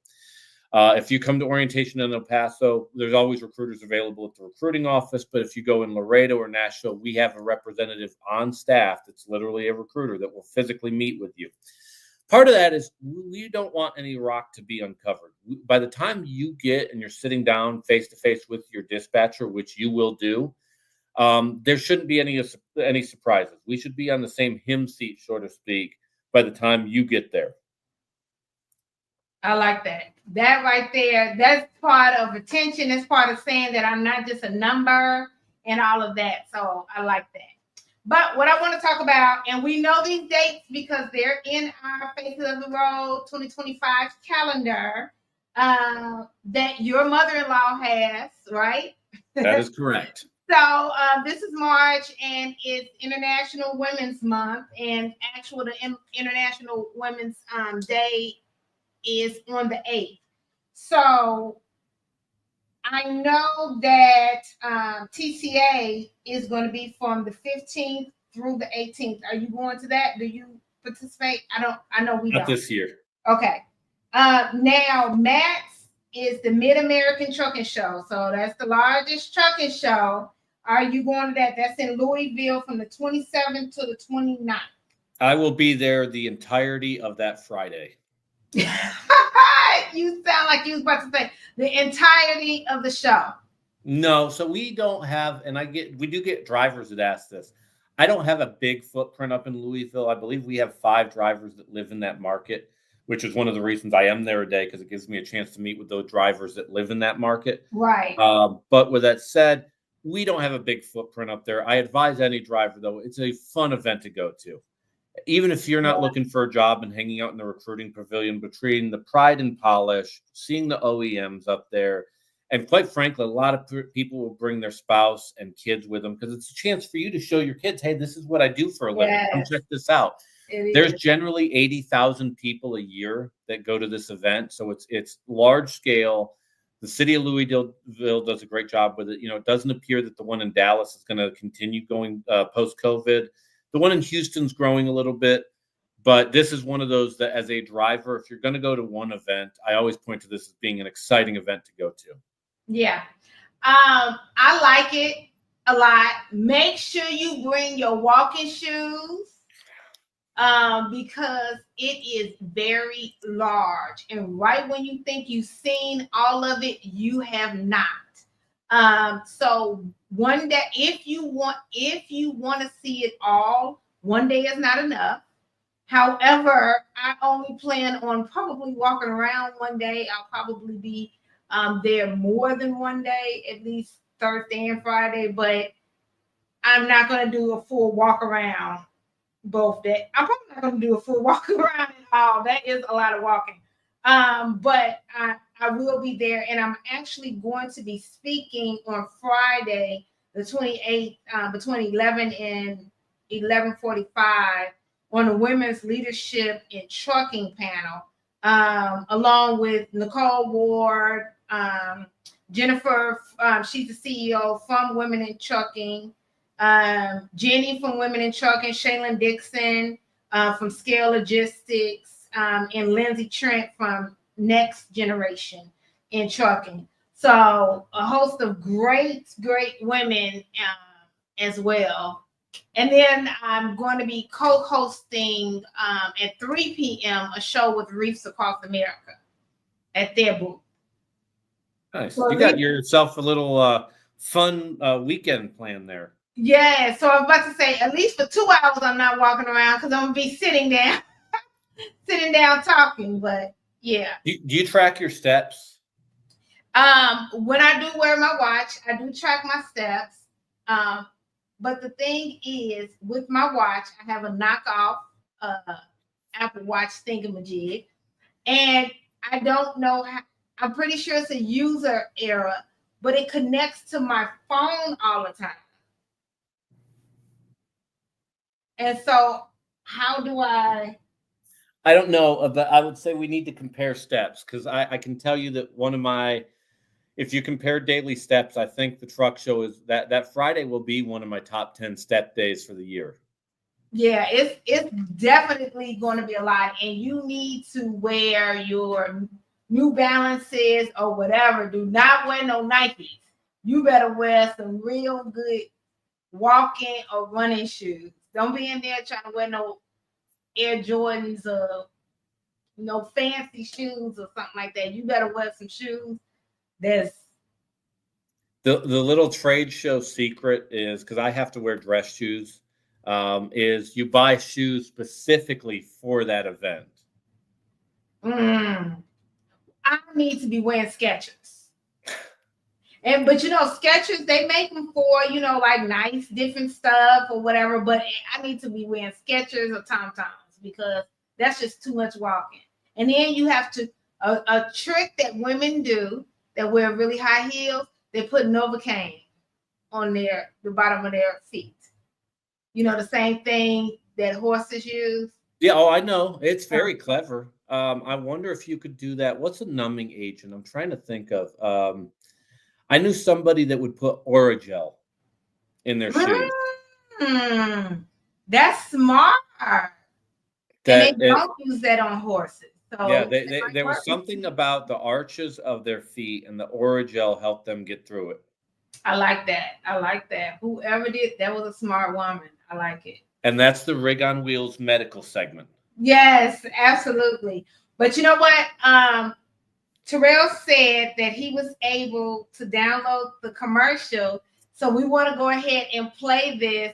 If you come to orientation in El Paso, there's always recruiters available at the recruiting office. But if you go in Laredo or Nashville, we have a representative on staff that's literally a recruiter that will physically meet with you. Part of that is we don't want any rock to be uncovered. By the time you get and you're sitting down face to face with your dispatcher, which you will do, there shouldn't be any surprises. We should be on the same hymn seat, so to speak, by the time you get there. I like that. That right there, that's part of attention. That's part of saying that I'm not just a number and all of that. So I like that. But what I want to talk about, and we know these dates because they're in our Faces of the Road 2025 calendar that your mother-in-law has, right? That is correct. So this is March, and it's International Women's Month, and the International Women's Day is on the 8th. So I know that TCA is going to be from the 15th through the 18th. Are you going to that? Do you participate? I know we don't. Not this year. Okay. Now, MAX is the Mid-American Trucking Show. So that's the largest trucking show. Are you going to that? That's in Louisville from the 27th to the 29th. I will be there the entirety of that Friday. You sound like you was about to say the entirety of the show. No, so we don't have, and we do get drivers that ask this. I don't have a big footprint up in Louisville. I believe we have 5 drivers that live in that market, which is one of the reasons I am there today, because it gives me a chance to meet with those drivers that live in that market. Right. But with that said, we don't have a big footprint up there. I advise any driver, though, it's a fun event to go to. Even if you're not looking for a job and hanging out in the recruiting pavilion, between the pride and polish, seeing the OEMs up there, and quite frankly, a lot of people will bring their spouse and kids with them because it's a chance for you to show your kids, hey, this is what I do for a living. Come check this out. There's generally 80,000 people a year that go to this event, so it's large scale. The city of Louisville does a great job with it. You know, it doesn't appear that the one in Dallas is going to continue going post-COVID. The one in Houston's growing a little bit, but this is one of those that as a driver, if you're going to go to one event, I always point to this as being an exciting event to go to. Yeah. I like it a lot. Make sure you bring your walking shoes because it is very large. And right when you think you've seen all of it, you have not. So one day, if you want to see it all, one day is not enough. However, I only plan on probably walking around one day. I'll probably be there more than one day, at least Thursday and Friday, but I'm not going to do a full walk around both days. I'm probably not going to do a full walk around at all. That is a lot of walking. But I will be there, and I'm actually going to be speaking on Friday, the 28th, between 11 and 11:45 on the Women's Leadership in Trucking panel, along with Nicole Ward, Jennifer, she's the CEO from Women in Trucking, Jenny from Women in Trucking, Shaylin Dixon from Scale Logistics, and Lindsay Trent from Next Generation in Trucking. So a host of great women as well. And then I'm going to be co-hosting at 3 p.m. a show with Reefs Across America at their booth. Nice. So you got yourself a little fun weekend plan there. Yeah. So I'm about to say, at least for 2 hours, I'm not walking around because I'm going to be sitting down talking. But yeah. Do you track your steps? When I do wear my watch, I do track my steps. But the thing is, with my watch, I have a knockoff Apple Watch thingamajig, and I don't know how. I'm pretty sure it's a user error, but it connects to my phone all the time. And so, how do I? I don't know, but I would say we need to compare steps because I can tell you that if you compare daily steps, I think the truck show is that Friday will be one of my top 10 step days for the year. Yeah, it's definitely going to be a lot, and you need to wear your New Balances or whatever. Do not wear no Nikes. You better wear some real good walking or running shoes. Don't be in there trying to wear no Air Jordans or no fancy shoes or something like that. You better wear some shoes that's The little trade show secret is, because I have to wear dress shoes, is you buy shoes specifically for that event. I need to be wearing Skechers. But Skechers, they make them for, like nice different stuff or whatever. But I need to be wearing Skechers or Tom Toms because that's just too much walking. And then you have to, a trick that women do that wear really high heels, they put Novocaine on the bottom of their feet. The same thing that horses use. Yeah, oh, I know. It's very clever. I wonder if you could do that. What's a numbing agent? I'm trying to think of. I knew somebody that would put Oragel in their shoes. That's smart. And they don't use that on horses. So yeah, there was something about the arches of their feet, and the Oragel helped them get through it. I like that. Whoever did that was a smart woman. I like it. And that's the Rig on Wheels medical segment. Yes, absolutely. But you know what? Terrell said that he was able to download the commercial. So we want to go ahead and play this.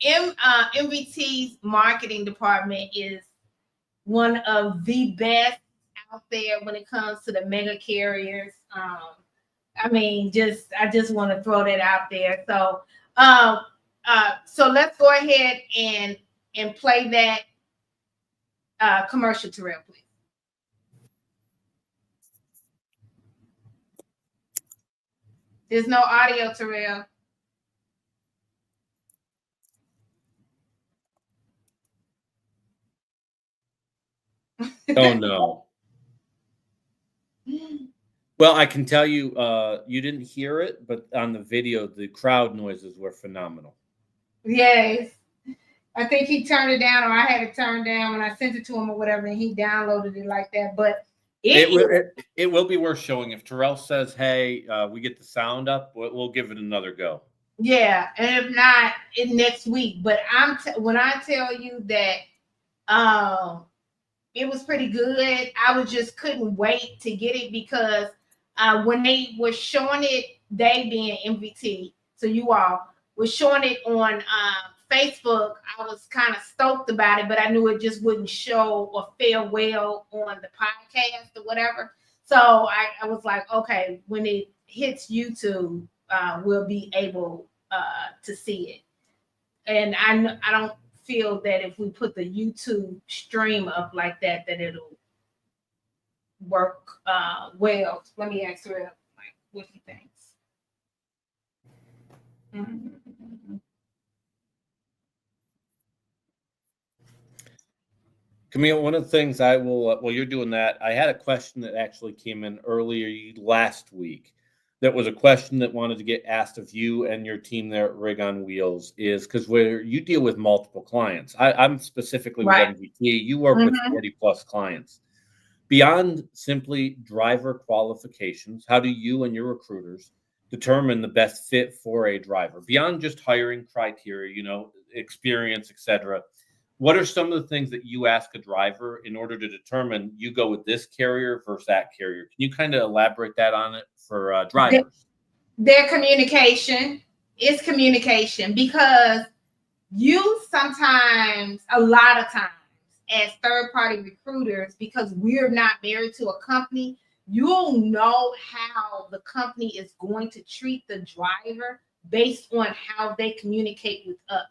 MVT's marketing department is one of the best out there when it comes to the mega carriers. I just want to throw that out there. So, so let's go ahead and play that commercial, Terrell, please. There's no audio, Terrell. Oh no. Well, I can tell you, you didn't hear it, but on the video, the crowd noises were phenomenal. Yes. I think he turned it down, or I had it turned down when I sent it to him or whatever, and he downloaded it like that. But it will be worth showing. If Terrell says, hey, we get the sound up, we'll give it another go. Yeah, and if not, next week. But when I tell you that it was pretty good, I just couldn't wait to get it because when they were showing it, they being MVT, so you all were showing it on Facebook, I was kind of stoked about it, but I knew it just wouldn't show or fare well on the podcast or whatever. So I was like, okay, when it hits YouTube, we'll be able to see it. And I don't feel that if we put the YouTube stream up like that, that it'll work well. Let me ask her what he thinks. Mm-hmm. Kameel, one of the things I will, while you're doing that, I had a question that actually came in earlier last week. That was a question that wanted to get asked of you and your team there at Rig on Wheels, is because where you deal with multiple clients. I'm specifically with MVT. You work with 40 plus clients. Beyond simply driver qualifications, how do you and your recruiters determine the best fit for a driver? Beyond just hiring criteria, experience, etc. What are some of the things that you ask a driver in order to determine you go with this carrier versus that carrier? Can you kind of elaborate that on it for drivers? Their communication is communication, because you sometimes, a lot of times, as third-party recruiters, because we're not married to a company, you'll know how the company is going to treat the driver based on how they communicate with us.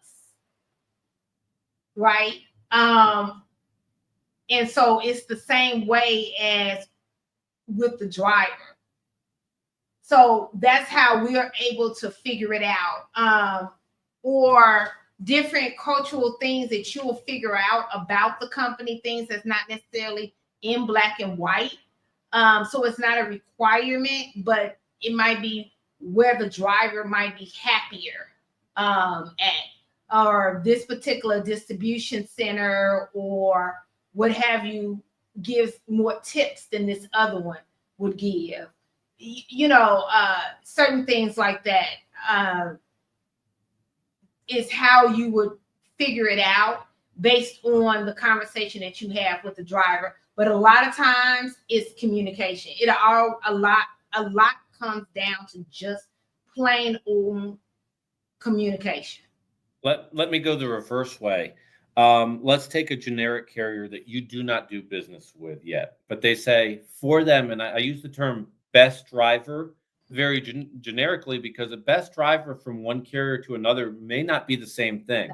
Right? And so it's the same way as with the driver. So that's how we are able to figure it out. Or different cultural things that you will figure out about the company, things that's not necessarily in black and white. So it's not a requirement, but it might be where the driver might be happier at. Or this particular distribution center or what have you gives more tips than this other one would give. Certain things like that is how you would figure it out based on the conversation that you have with the driver. But a lot of times it's communication. A lot comes down to just plain old communication. Let me go the reverse way. Let's take a generic carrier that you do not do business with yet, but they say for them, and I use the term best driver very generically because a best driver from one carrier to another may not be the same thing.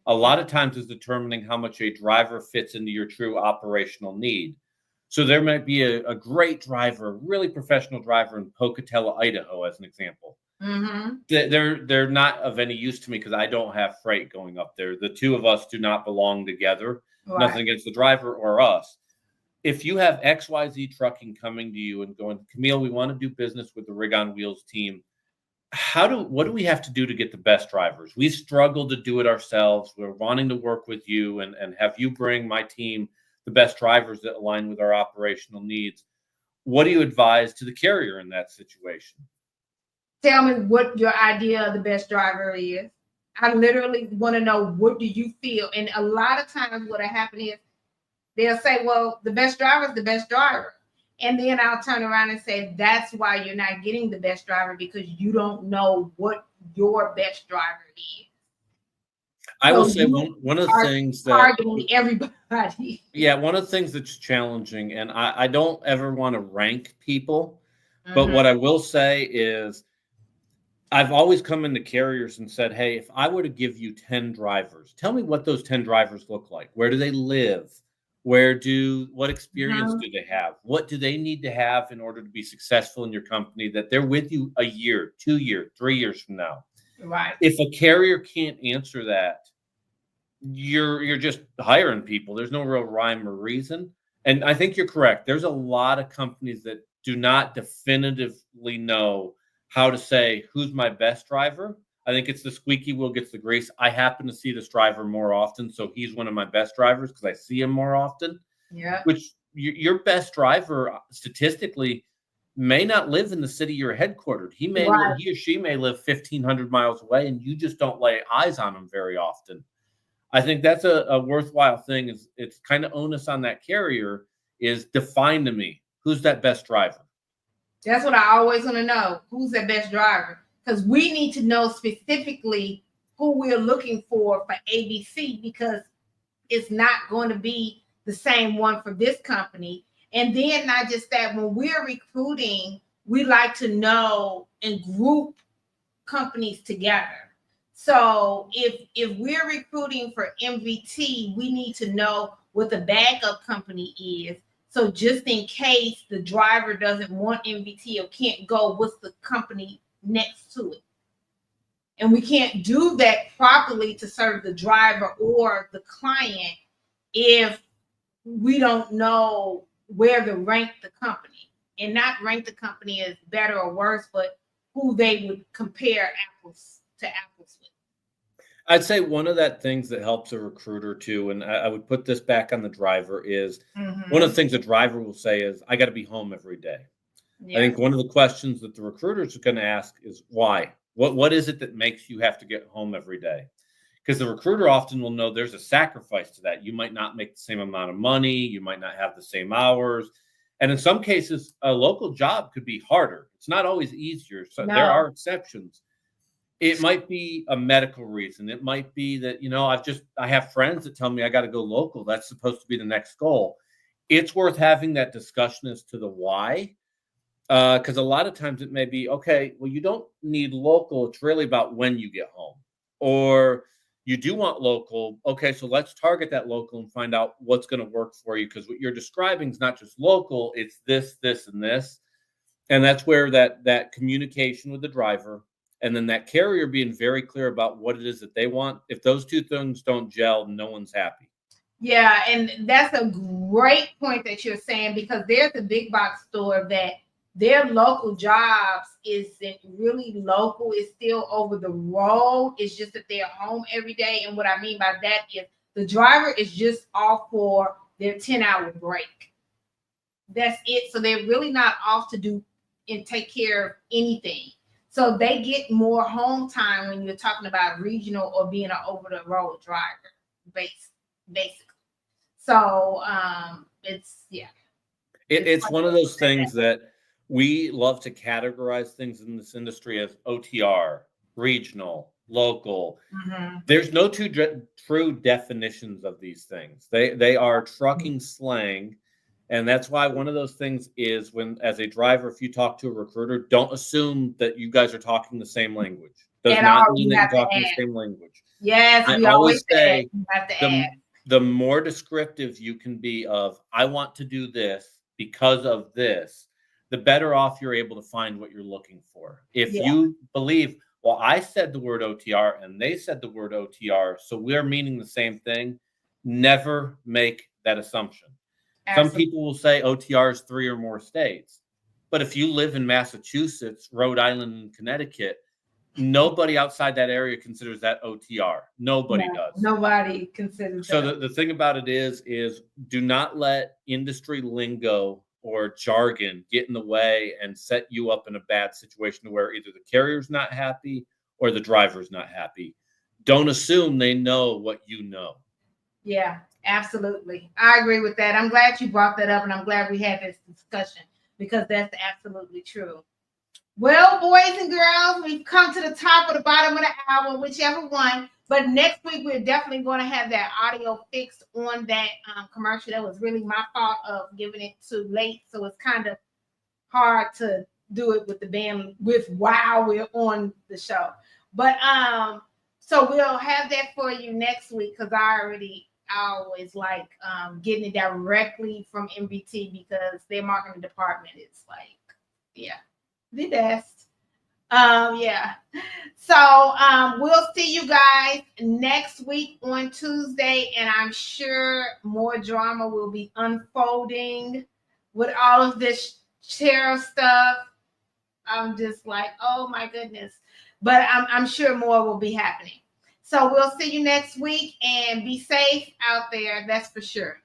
A lot of times is determining how much a driver fits into your true operational need. So there might be a great driver, a really professional driver in Pocatello, Idaho, as an example. Mm-hmm. They're not of any use to me because I don't have freight going up there. The two of us do not belong together. Right. Nothing against the driver or us. If you have XYZ Trucking coming to you and going, Kameel, we want to do business with the Rig on Wheels team. What do we have to do to get the best drivers? We struggle to do it ourselves. We're wanting to work with you and have you bring my team the best drivers that align with our operational needs. What do you advise to the carrier in that situation? Tell me what your idea of the best driver is. I literally want to know, what do you feel? And a lot of times what happens is they'll say, well, the best driver is the best driver. And then I'll turn around and say, that's why you're not getting the best driver, because you don't know what your best driver is. I will say one of the things that targeting everybody. Yeah, one of the things that's challenging, and I don't ever want to rank people, but what I will say is I've always come into carriers and said, hey, if I were to give you 10 drivers, tell me what those 10 drivers look like. Where do they live? What experience do they have? What do they need to have in order to be successful in your company that they're with you a year, 2 years, 3 years from now? Right. If a carrier can't answer that, you're just hiring people. There's no real rhyme or reason. And I think you're correct. There's a lot of companies that do not definitively know how to say, who's my best driver? I think it's the squeaky wheel gets the grease. I happen to see this driver more often, so he's one of my best drivers because I see him more often. Yeah. Which your best driver statistically may not live in the city you're headquartered. He or she may live 1,500 miles away, and you just don't lay eyes on him very often. I think that's a worthwhile thing. It's kind of onus on that carrier is define to me who's that best driver. That's what I always want to know. Who's the best driver? Because we need to know specifically who we're looking for ABC, because it's not going to be the same one for this company. And then not just that, when we're recruiting, we like to know and group companies together. So if we're recruiting for MVT, we need to know what the backup company is. So just in case the driver doesn't want MVT or can't go, what's the company next to it? And we can't do that properly to serve the driver or the client if we don't know where to rank the company, and not rank the company as better or worse, but who they would compare apples to apples with. I'd say one of the things that helps a recruiter too, and I would put this back on the driver, is one of the things a driver will say is, I got to be home every day. Yeah. I think one of the questions that the recruiters are going to ask is why? What is it that makes you have to get home every day? Because the recruiter often will know there's a sacrifice to that. You might not make the same amount of money. You might not have the same hours. And in some cases, a local job could be harder. It's not always easier. So there are exceptions. It might be a medical reason. It might be that, I have friends that tell me I got to go local. That's supposed to be the next goal. It's worth having that discussion as to the why. Because a lot of times it may be, okay, well, you don't need local. It's really about when you get home. Or you do want local. Okay, so let's target that local and find out what's going to work for you. Because what you're describing is not just local. It's this, this, and this. And that's where that communication with the driver and then that carrier being very clear about what it is that they want. If those two things don't gel, no one's happy. Yeah, and that's a great point that you're saying, because there's a big box store that their local jobs isn't really local. It's still over the road. It's just that they're home every day. And what I mean by that is the driver is just off for their 10-hour break. That's it. So they're really not off to do and take care of anything. So they get more home time when you're talking about regional or being an over-the-road driver, basically. So it's yeah. It's one of those things that we love to categorize things in this industry as OTR, regional, local. There's no true definitions of these things. They are trucking slang. And that's why one of those things is when, as a driver, if you talk to a recruiter, don't assume that you guys are talking the same language. Does not mean that you're talking the same language. Yes, I we always say you have to add. the more descriptive you can be of, I want to do this because of this, the better off you're able to find what you're looking for. If you believe, well, I said the word OTR and they said the word OTR, so we're meaning the same thing, never make that assumption. Some people will say OTR is 3 or more states. But if you live in Massachusetts, Rhode Island, and Connecticut, nobody outside that area considers that OTR. Nobody does. Nobody considers so that. the thing about it is do not let industry lingo or jargon get in the way and set you up in a bad situation where either the carrier's not happy or the driver's not happy. Don't assume they know what you know. Yeah, absolutely. I agree with that. I'm glad you brought that up, and I'm glad we had this discussion because that's absolutely true. Well, boys and girls, we've come to the top or the bottom of the hour, whichever one. But next week, we're definitely going to have that audio fixed on that commercial. That was really my fault of giving it too late. So it's kind of hard to do it with the band while we're on the show. But so we'll have that for you next week because I always like getting it directly from MVT because their marketing department is like, the best. Yeah. So we'll see you guys next week on Tuesday, and I'm sure more drama will be unfolding with all of this tariff stuff. I'm just like, oh my goodness. But I'm sure more will be happening. So we'll see you next week and be safe out there. That's for sure.